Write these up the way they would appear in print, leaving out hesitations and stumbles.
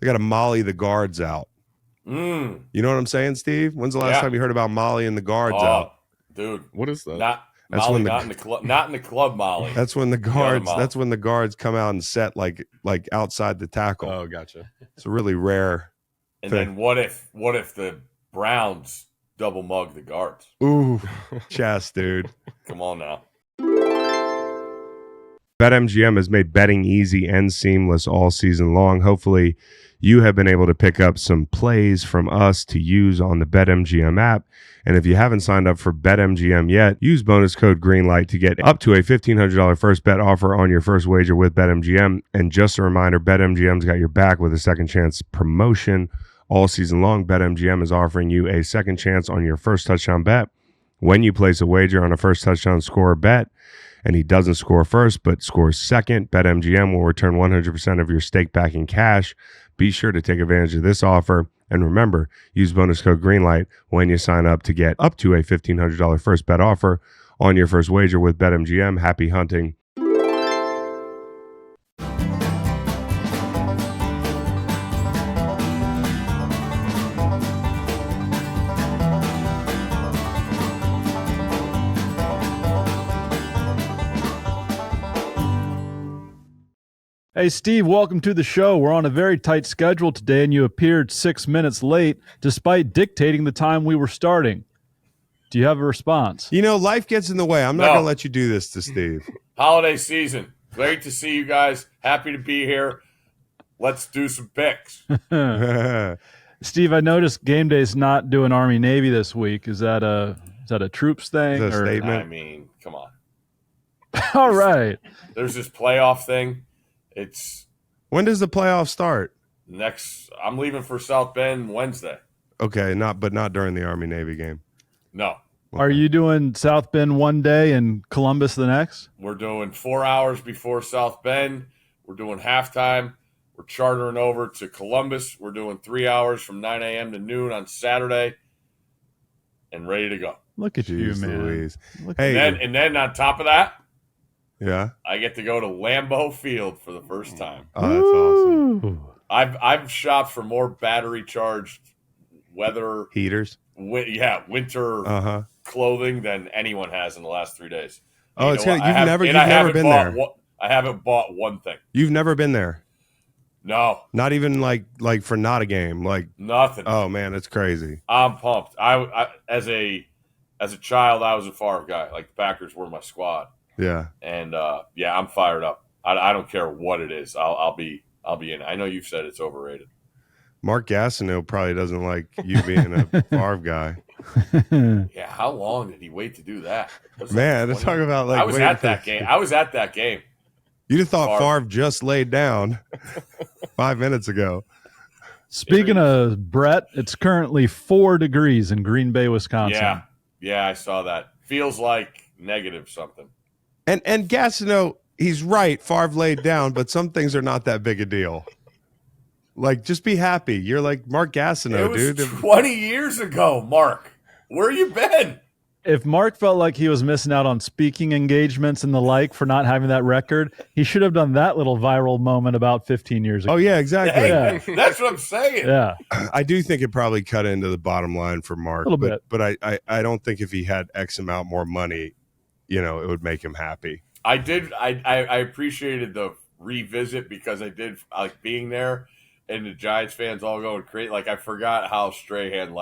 They got to molly the guards out. You know what I'm saying, Steve? When's the last time you heard about Molly and the guards out? Dude, what is that? Not in the club. Not in the club, Molly. That's when the guards. That's when the guards come out and set like outside the tackle. Oh, gotcha. It's a really rare. And then what if the Browns double mug the guards? Ooh, chess, dude. Come on now. BetMGM has made betting easy and seamless all season long. Hopefully, you have been able to pick up some plays from us to use on the BetMGM app. And if you haven't signed up for BetMGM yet, use bonus code GREENLIGHT to get up to a $1,500 first bet offer on your first wager with BetMGM. And just a reminder, BetMGM's got your back with a second chance promotion all season long. BetMGM is offering you a second chance on your first touchdown bet when you place a wager on a first touchdown scorer bet, and he doesn't score first but scores second. BetMGM will return 100% of your stake back in cash. Be sure to take advantage of this offer. And remember, use bonus code GREENLIGHT when you sign up to get up to a $1,500 first bet offer on your first wager with BetMGM. Happy hunting. Hey, Steve, welcome to the show. We're on a very tight schedule today, and you appeared 6 minutes late despite dictating the time we were starting. Do you have a response? You know, life gets in the way. I'm not going to let you do this to Steve. Holiday season. Great to see you guys. Happy to be here. Let's do some picks. Steve, I noticed Game Day's not doing Army-Navy this week. Is that a troops thing? Is that a statement? I mean, come on. All right. There's this playoff thing. When does the playoff start? I'm leaving for South Bend Wednesday. Okay, but not during the Army-Navy game. No. Okay. Are you doing South Bend one day and Columbus the next? We're doing 4 hours before South Bend. We're doing halftime. We're chartering over to Columbus. We're doing 3 hours from 9 a.m. to noon on Saturday and ready to go. Look at you, man. Louise. And then on top of that, yeah, I get to go to Lambeau Field for the first time. Oh, that's awesome. I've shopped for more battery charged weather heaters. Winter clothing than anyone has in the last 3 days. Oh, you've never been there. I haven't bought one thing. You've never been there. No, not even like for not a game, like nothing. Oh man, that's crazy. I'm pumped. I as a child, I was a Favre guy. Like the Packers were my squad. Yeah, and I'm fired up. I don't care what it is. I'll be in. I know you've said it's overrated. Mark Gastineau probably doesn't like you being a Favre guy. Yeah, how long did he wait to do that? Man, to talk about I was at that game. I was at that game. You'd have thought Favre just laid down 5 minutes ago. Speaking of Brett, it's currently 4 degrees in Green Bay, Wisconsin. Yeah, I saw that. Feels like negative something. And Gastineau, he's right. Favre laid down, but some things are not that big a deal. Like, just be happy. You're like Mark Gastineau, dude. 20 years ago, Mark. Where you been? If Mark felt like he was missing out on speaking engagements and the like for not having that record, he should have done that little viral moment about 15 years ago. Oh, yeah, exactly. Hey, that's what I'm saying. Yeah. I do think it probably cut into the bottom line for Mark. A little bit. But I don't think if he had X amount more money, it would make him happy. I did. I appreciated the revisit because I did like being there and the Giants fans all going crazy. Like I forgot how Strahan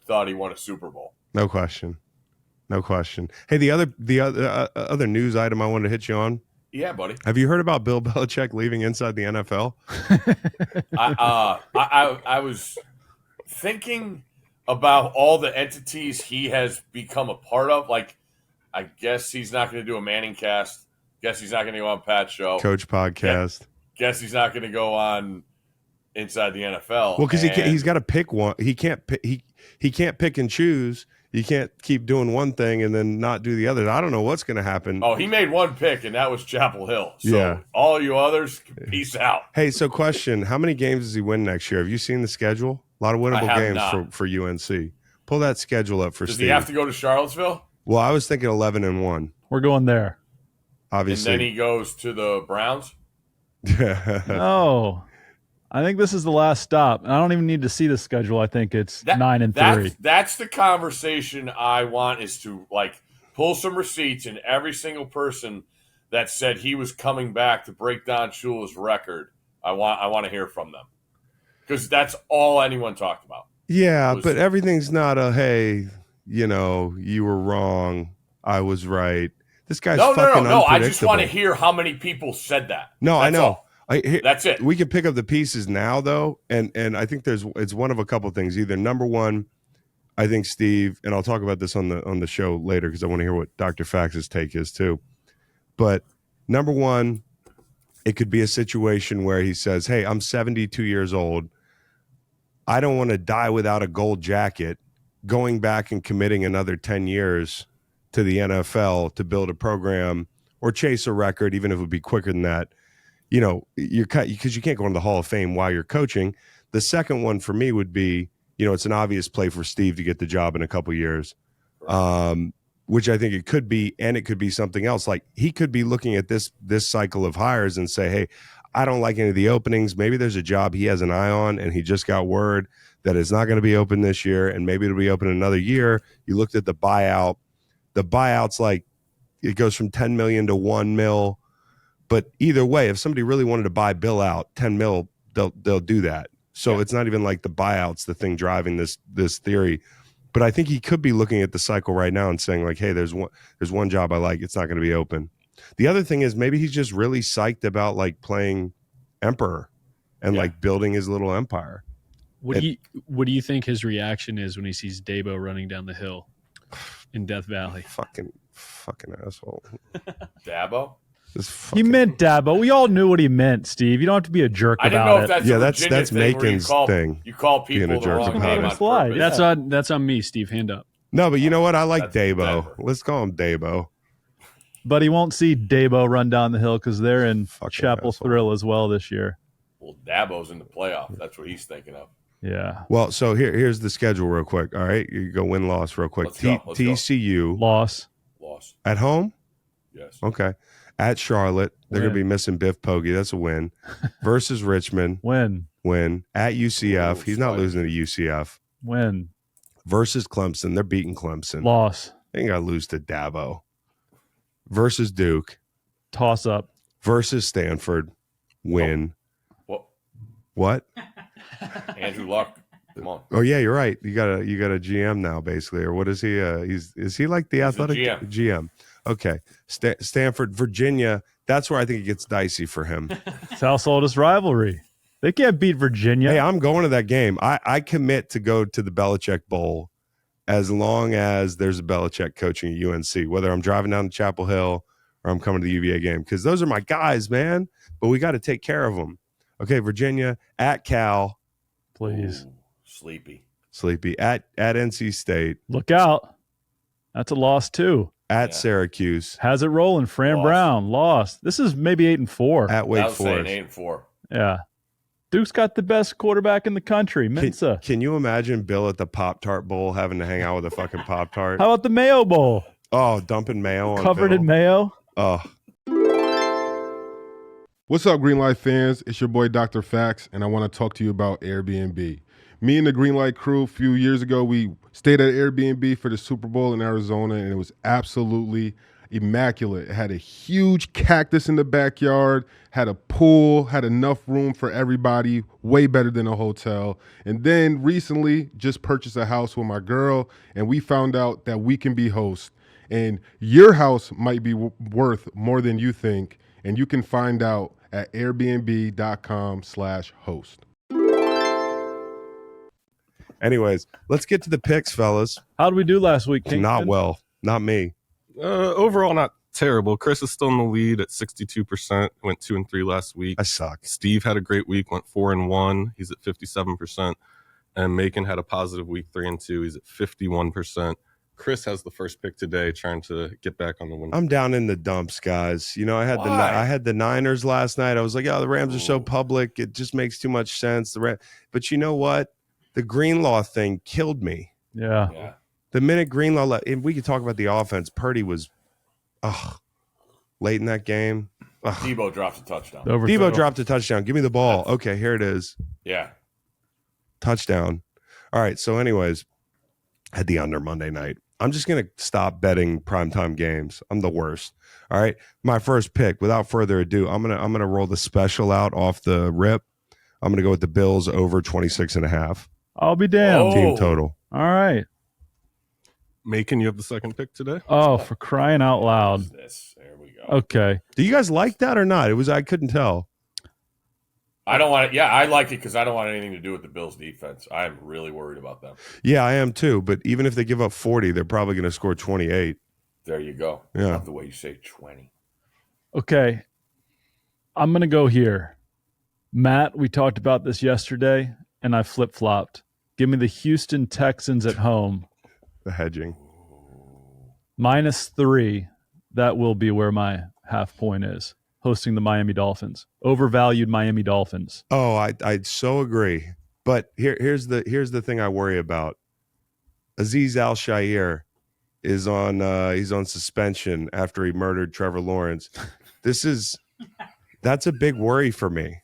thought he won a Super Bowl. No question. Hey, the other news item I wanted to hit you on. Yeah, buddy. Have you heard about Bill Belichick leaving inside the NFL? I was thinking about all the entities he has become a part of. Like, I guess he's not going to do a Manning cast. Guess he's not going to go on Pat's show. Coach podcast. Guess he's not going to go on Inside the NFL. Well, because he's got to pick one. He can't pick and choose. You can't keep doing one thing and then not do the other. I don't know what's going to happen. Oh, he made one pick, and that was Chapel Hill. So all you others, peace out. Hey, so question, how many games does he win next year? Have you seen the schedule? A lot of winnable games for UNC. Pull that schedule up for Steve. Does he have to go to Charlottesville? Well, I was thinking 11-1. We're going there. Obviously. And then he goes to the Browns? No. I think this is the last stop. I don't even need to see the schedule. I think it's 9-3. That's the conversation I want, is to like pull some receipts, and every single person that said he was coming back to break down Shula's record, I want to hear from them, because that's all anyone talked about. Yeah, but everything's not a, hey, you were wrong, I was right. This guy's fucking unpredictable. I just want to hear how many people said that. No, that's I know. That's it. We can pick up the pieces now, though, and I think it's one of a couple things. Either number one, I think Steve, and I'll talk about this on the show later because I want to hear what Dr. Fax's take is too. But number one, it could be a situation where he says, "Hey, I'm 72 years old. I don't want to die without a gold jacket. Going back and committing another 10 years to the NFL to build a program or chase a record, even if it would be quicker than that." You're cut because you can't go into the Hall of Fame while you're coaching. The second one for me would be, it's an obvious play for Steve to get the job in a couple years, which I think it could be, and it could be something else. Like he could be looking at this cycle of hires and say, hey, I don't like any of the openings. Maybe there's a job he has an eye on, and he just got word that it's not going to be open this year, and maybe it'll be open another year. You looked at the buyout. The buyout's like it goes from $10 million to $1 million. But either way, if somebody really wanted to buy Bill out, $10 million, they'll do that. So It's not even like the buyout's the thing driving this theory. But I think he could be looking at the cycle right now and saying like, hey, there's one job I like. It's not going to be open. The other thing is maybe he's just really psyched about like playing emperor and like building his little empire. What do you think his reaction is when he sees Dabo running down the hill in Death Valley? Fucking asshole. Dabo? He meant Dabo. We all knew what he meant, Steve. You don't have to be a jerk about it. I didn't know if that's Macon's thing. You call people the wrong name on purpose. That's on me, Steve. Hand up. No, but you know what? I like Dabo. Let's call him Dabo. But he won't see Dabo run down the hill because they're in Chapel Thrill as well this year. Well, Dabo's in the playoff. That's what he's thinking of. Yeah. Well, so here's the schedule real quick. All right, you go win-loss real quick. Let's go. TCU loss at home. Yes. Okay. At Charlotte, they're going to be missing Biff Poggi. That's a win. Versus Richmond. Win. At UCF. He's not losing to UCF. Win. Versus Clemson. They're beating Clemson. Loss. They ain't got to lose to Dabo. Versus Duke. Toss up. Versus Stanford. Win. What? Andrew Luck. Come on. Oh yeah, you're right. You got a GM now, basically, or what is he? Is he like the athletic GM? Okay, Stanford, Virginia. That's where I think it gets dicey for him. South's oldest rivalry. They can't beat Virginia. Hey, I'm going to that game. I commit to go to the Belichick Bowl as long as there's a Belichick coaching at UNC. Whether I'm driving down to Chapel Hill or I'm coming to the UVA game, because those are my guys, man. But we got to take care of them. Okay, Virginia at Cal. Please. Ooh, sleepy. At NC State. Look out. That's a loss too. At Syracuse. Has it rolling. Fran Brown lost. This is maybe 8-4. At Wake Forest. 8-4. Yeah. Duke's got the best quarterback in the country, Mensa. Can you imagine Bill at the Pop-Tart Bowl having to hang out with a fucking Pop-Tart? How about the Mayo Bowl? Oh, dumping mayo on Covered Bill. in mayo? Oh. What's up, Greenlight fans? It's your boy, Dr. Fax, and I want to talk to you about Airbnb. Me and the Greenlight crew, a few years ago, we stayed at Airbnb for the Super Bowl in Arizona, and it was absolutely immaculate. It had a huge cactus in the backyard, had a pool, had enough room for everybody, way better than a hotel. And then recently, just purchased a house with my girl, and we found out that we can be hosts. And your house might be worth more than you think, and you can find out at airbnb.com/host. Anyways, let's get to the picks, fellas. How did we do last week, Kingston? Not well. Not me. Overall, not terrible. Chris is still in the lead at 62%. Went 2-3 last week. I suck. Steve had a great week. Went 4-1. He's at 57%. And Macon had a positive week, 3-2. He's at 51%. Chris has the first pick today, trying to get back on the win. I'm down in the dumps, guys. You know, I had the Niners last night. I was like, oh, the Rams are so public. It just makes too much sense. But you know what? The Greenlaw thing killed me. Yeah. The minute Greenlaw left, if we could talk about the offense, Purdy was late in that game. Ugh. Debo drops a touchdown. Debo dropped a touchdown. Give me the ball. Okay, here it is. Yeah. Touchdown. All right. So, anyways, had the under Monday night. I'm just gonna stop betting primetime games. I'm the worst. All right. My first pick, without further ado, I'm gonna roll the special out off the rip. I'm gonna go with the Bills over 26.5. I'll be damned. Oh. Team total. All right. Macon, you have the second pick today? Oh, for crying out loud. There we go. Okay. Do you guys like that or not? I couldn't tell. I don't want it. Yeah, I like it because I don't want anything to do with the Bills' defense. I'm really worried about them. Yeah, I am too. But even if they give up 40, they're probably going to score 28. There you go. Yeah. Love the way you say 20. Okay. I'm going to go here. Matt, we talked about this yesterday, and I flip-flopped. Give me the Houston Texans at home. The hedging. -3. That will be where my half point is. Hosting the Miami Dolphins. Overvalued Miami Dolphins. Oh, I so agree. But here's the thing I worry about. Azeez Al-Shaair is he's on suspension after he murdered Trevor Lawrence. That's a big worry for me.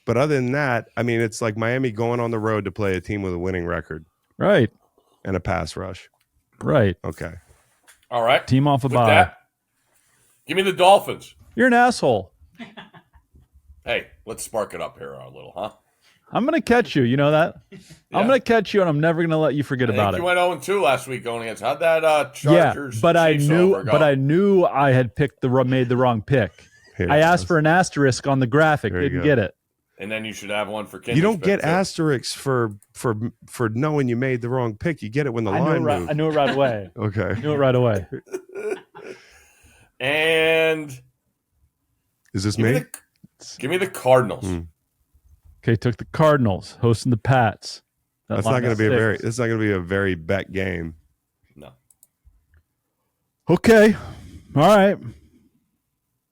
But other than that, I mean, it's like Miami going on the road to play a team with a winning record. Right. And a pass rush. Right. Okay. All right. Team off a With bye. that, give me the Dolphins. You're an asshole. Hey, let's spark it up here a little, huh? I'm going to catch you. You know that? Yeah. I'm going to catch you, and I'm never going to let you forget I about think it. you went 0-2 last week going against. How'd that Yeah, Chargers? but I Chiefs knew, over go? but I knew I had made the wrong pick. Here I it asked is. for an asterisk on the graphic. There you Didn't go. get it. And then you should have one for Kenny's You don't pick, get too. asterisks for knowing you made the wrong pick. You get it when the I knew line it right, moved. I knew it right away. Okay. I knew it right away. And Is this give me me? give me the Cardinals. Okay, took the Cardinals hosting the Pats. That's line not going is to be 6. It's not going to be a very bet game. No. Okay. All right.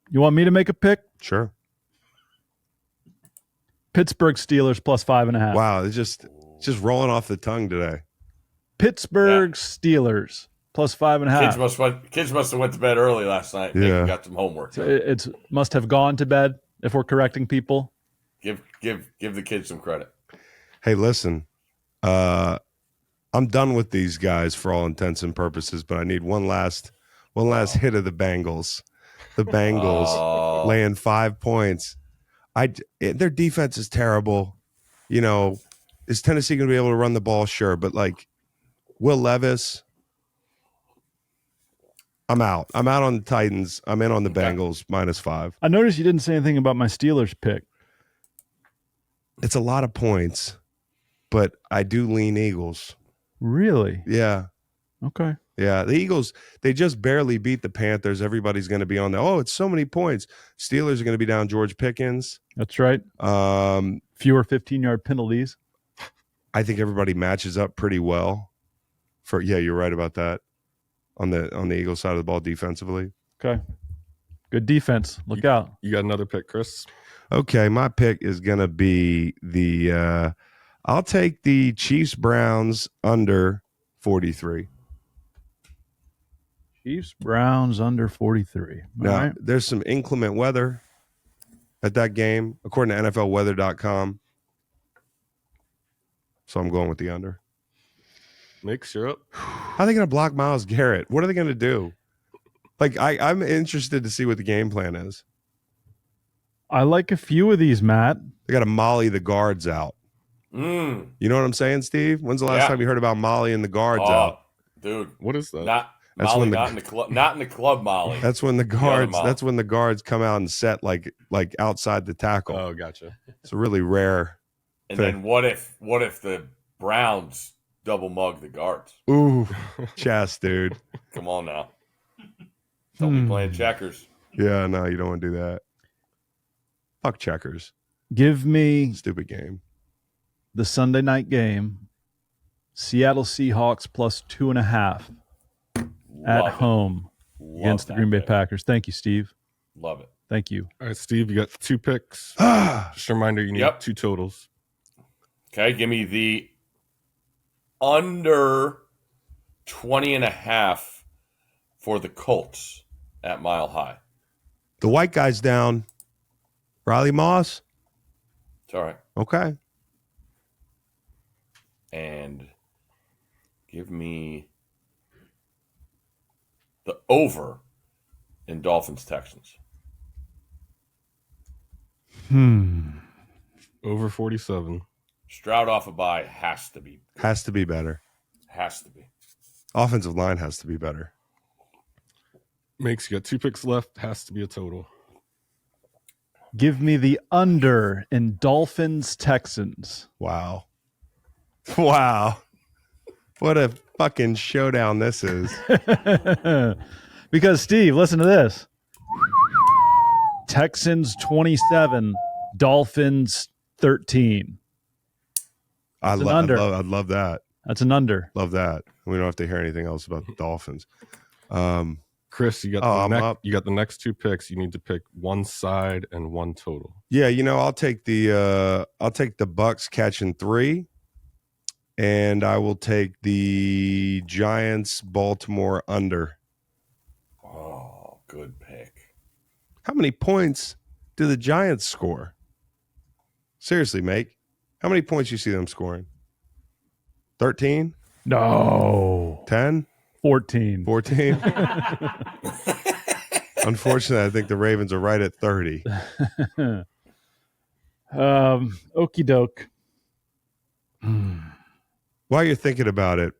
You want me to make a pick? Sure. Pittsburgh Steelers +5.5. Wow, it's just rolling off the tongue today. Pittsburgh Steelers +5.5. Kids must have went to bed early last night. Yeah. Maybe got some homework. So it's must have gone to bed if we're correcting people. Give the kids some credit. Hey, listen, I'm done with these guys for all intents and purposes, but I need one last hit of the Bengals. The Bengals laying 5 points. Their defense is terrible. You know, is Tennessee going to be able to run the ball? Sure, but like Will Levis, I'm out. I'm out on the Titans. I'm in on the Bengals -5. I noticed you didn't say anything about my Steelers pick. It's a lot of points, but I do lean Eagles. Really? Yeah. Okay. Yeah, the Eagles, they just barely beat the Panthers. Everybody's going to be on there. Oh, it's so many points. Steelers are going to be down George Pickens. That's right. Fewer 15-yard penalties. I think everybody matches up pretty well. You're right about that on the Eagles side of the ball defensively. Okay. Good defense. Look out. You got another pick, Chris? Okay, my pick is going to be I'll take the Chiefs Browns under 43. Chiefs Browns under 43. All Now, right. there's some inclement weather at that game, according to NFLweather.com. So I'm going with the under. Mix, you're up. How are they going to block Myles Garrett? What are they going to do? Like, I'm interested to see what the game plan is. I like a few of these, Matt. They got to molly the guards out. Mm. You know what I'm saying, Steve? When's the last time you heard about Molly and the guards out? Dude. What is that? That's Molly, when not in the club. Not in the club, Molly. That's when the other guards. Molly. That's when the guards come out and set like outside the tackle. Oh, gotcha. It's a really rare. And thing. then what if the Browns double mug the guards? Ooh, chest, dude. Come on now. Don't be playing checkers. Yeah, no, you don't want to do that. Fuck checkers. Give me Stupid game. the Sunday night game. Seattle Seahawks +2.5 at Love it. home Love against the that Green Bay pick. Packers. Thank you, Steve. Love it. Thank you. All right, Steve, you got 2 picks. Ah, Just a reminder, you need Yep. 2 totals. Okay, give me the under 20.5 for the Colts at Mile High. The white guy's down. Riley Moss. It's all right. Okay. And give me the over in Dolphins-Texans. Over 47. Stroud off a bye has to be. Has to be better. Has to be. Offensive line has to be better. Makes you got 2 picks left. Has to be a total. Give me the under in Dolphins-Texans. Wow. Wow. What a fucking showdown this is. Because, Steve, listen to this. Texans 27, Dolphins 13. I'd love that. That's an under. Love that. We don't have to hear anything else about the Dolphins. Chris, you got you got the next 2 picks. You need to pick one side and one total. Yeah, I'll take the Bucs catching 3, and I will take the Giants Baltimore under. Oh, good pick. How many points do the Giants score? Seriously, Make. How many points you see them scoring? 13? No. 10? 14. 14? Unfortunately, I think the Ravens are right at 30. Okie doke. While you're thinking about it,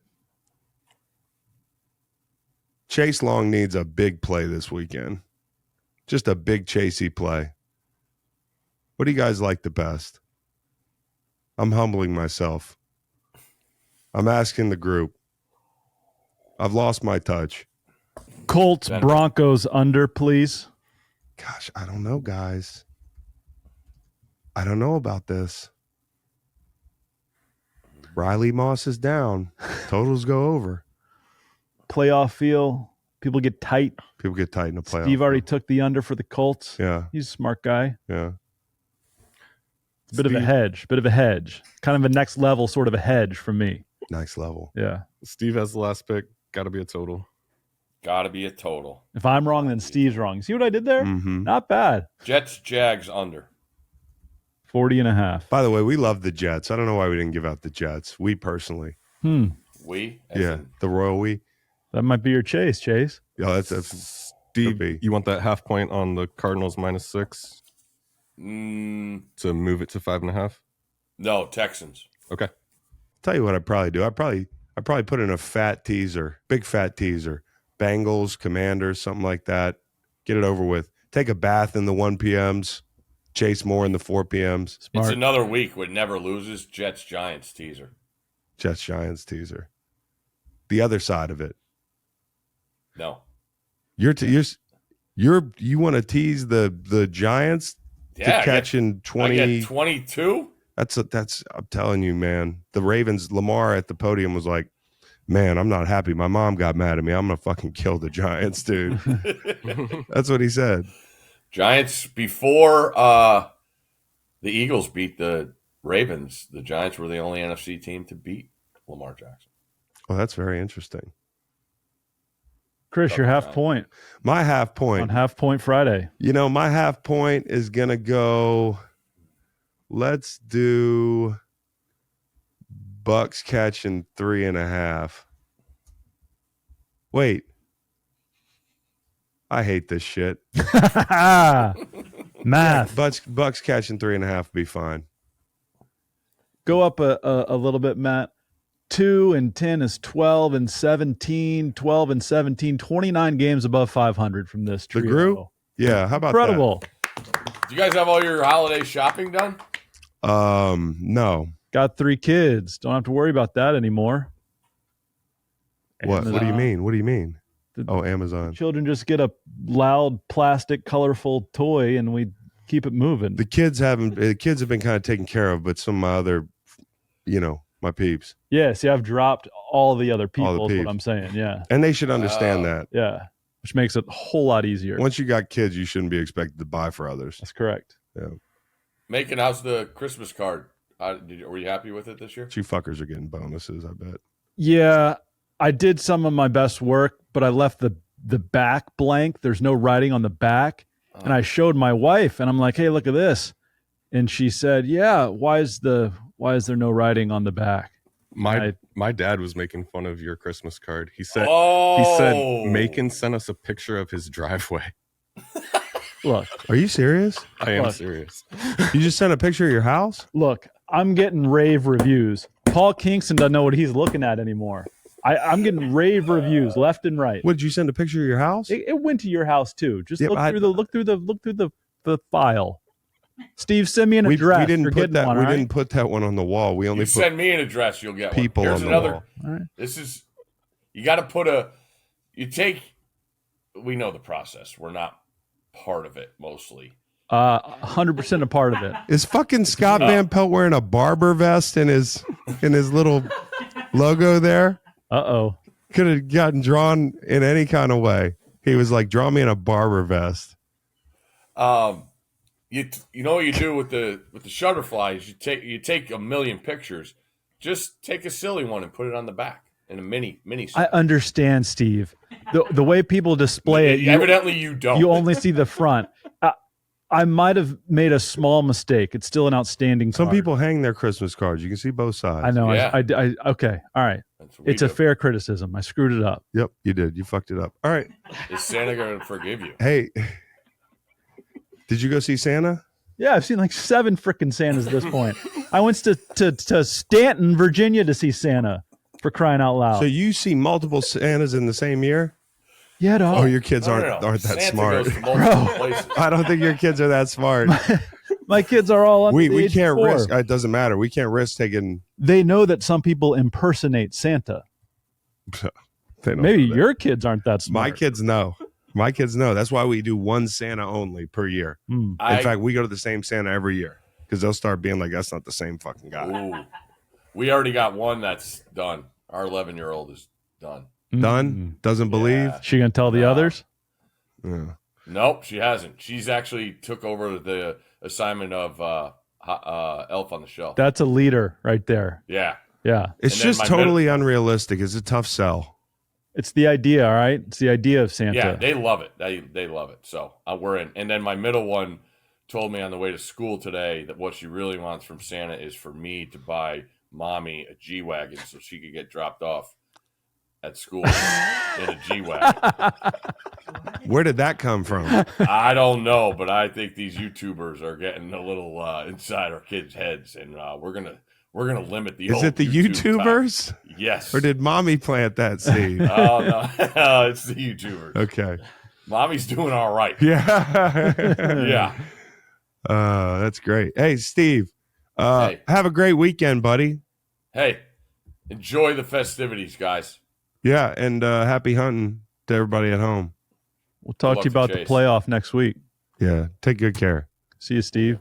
Chase Long needs a big play this weekend. Just a big chasey play. What do you guys like the best? I'm humbling myself. I'm asking the group. I've lost my touch. Colts, Broncos under, please. Gosh, I don't know, guys. I don't know about this. Riley Moss is down. Totals go over. Playoff feel. People get tight. People get tight in the playoff. Steve already took the under for the Colts. Yeah. He's a smart guy. Yeah. Bit of a hedge. Kind of a next level sort of a hedge for me. Next level. Yeah. Steve has the last pick. Got to be a total. Got to be a total. If I'm wrong, then Steve's wrong. See what I did there? Mm-hmm. Not bad. Jets, Jags under. 40.5. By the way, we love the Jets. I don't know why we didn't give out the Jets. We personally. We? The Royal we. That might be your chase. Yeah, that's Steve, you want that half point on the Cardinals -6 to move it to 5.5? No, Texans. Okay. Tell you what I'd probably do. I'd probably put in a fat teaser, big fat teaser. Bengals, Commanders, something like that. Get it over with. Take a bath in the 1 p.m.s. Chase more in the 4 p.m.s. Smart. It's another week with never loses. Jets, Giants teaser. Jets, Giants teaser. The other side of it. No. You want to tease the Giants to catch in 20? I get 22? That's I'm telling you, man. The Ravens, Lamar at the podium was like, man, I'm not happy. My mom got mad at me. I'm going to fucking kill the Giants, dude. That's what he said. Giants, before the Eagles beat the Ravens, the Giants were the only NFC team to beat Lamar Jackson. Well, that's very interesting. Chris, your half point. My half point. On Half Point Friday. My half point is going to go, let's do Bucs catching 3.5. Wait. I hate this shit. Math. Bucs catching 3.5 would be fine. Go up a little bit, Matt. 2 and 10 is 12 and 17. 12 and 17. 29 games above 500 from this trio. The group? Yeah. How about Incredible. That? Do you guys have all your holiday shopping done? No. Got 3 kids. Don't have to worry about that anymore. What? Amazon. What do you mean? Amazon. Children just get a loud, plastic, colorful toy, and we keep it moving. The kids have been kind of taken care of, but some of my other, my peeps. Yeah, see, I've dropped all the other people, is peeps. what I'm saying, yeah. And they should understand that. Yeah, which makes it a whole lot easier. Once you got kids, you shouldn't be expected to buy for others. That's correct. Yeah. Macon, how's the Christmas card? Were you happy with it this year? You fuckers are getting bonuses, I bet. Yeah, I did some of my best work, but I left the back blank. There's no writing on the back. And I showed my wife, and I'm like, "Hey, look at this." And she said, "Yeah, why is there no writing on the back?" My dad was making fun of your Christmas card. He said Macon sent us a picture of his driveway. Look, Are you serious? I am Look. serious. You just sent a picture of your house? look, I'm getting rave reviews. Paul Kingston doesn't know what he's looking at anymore. I'm getting rave reviews left and right. What, did you send a picture of your house? It went to your house too. Just Yeah, look through the file. Steve, send me an address. We didn't You're put getting that. one, We all right? didn't put that one on the wall. We only You put send me an address, you'll get people one. Here's on the another. wall. All right. This is, you got to put we know the process. We're not part of it mostly. 100% a part of it. Is fucking Scott Van Pelt wearing a barber vest in his little logo there? Uh-oh. Could have gotten drawn in any kind of way. He was like, "Draw me in a barber vest." You know what you do with the shutterfly is you take a million pictures. Just take a silly one and put it on the back in a mini. I understand, Steve. The way people display it, Evidently you don't. you only see the front. I might have made a small mistake. It's still an outstanding Some card. people hang their Christmas cards. You can see both sides. I know. Yeah. Okay. All right. That's what we It's a do. fair criticism. I screwed it up. Yep, you did. You fucked it up. All right. Is Santa going to forgive you? Hey, did you go see Santa? Yeah, I've seen like 7 freaking Santas at this point. I went to Stanton, Virginia to see Santa, for crying out loud. So you see multiple Santas in the same year? Yeah, dog. Oh, your kids No, aren't that Santa smart. Goes to multiple places. I don't think your kids are that smart. My kids are all under the we age can't of 4. risk. It doesn't matter. We can't risk taking. They know that some people impersonate Santa. They don't Maybe know that. your kids aren't that smart. My kids know. My kids know. That's why we do one Santa only per year. Hmm. In fact, we go to the same Santa every year because they'll start being like, "That's not the same fucking guy." Ooh. We already got one that's done. Our 11-year-old is done. Done. Doesn't believe. She gonna tell the No. others? Yeah. Nope, she hasn't. She's actually took over the assignment of Elf on the Shelf. That's a leader right there. Yeah. Yeah. It's And then just my totally unrealistic. It's a tough sell. It's the idea, all right? It's the idea of Santa. Yeah, they love it. They love it. So we're in. And then my middle one told me on the way to school today that what she really wants from Santa is for me to buy mommy a G-Wagon so she could get dropped off at school in a G-Wagon. Where did that come from? I don't know, but I think these YouTubers are getting a little inside our kids' heads, and we're gonna limit the. Is old it the YouTube YouTubers? time. Yes. Or did mommy plant that seed? Oh no, it's the YouTubers. Okay. Mommy's doing all right. Yeah. Yeah. That's great. Hey, Steve. Hey. Have a great weekend, buddy. Hey, enjoy the festivities, guys. Yeah, and happy hunting to everybody at home. We'll talk to you Good luck about to the Chase. playoff next week. Yeah, take good care. See you, Steve.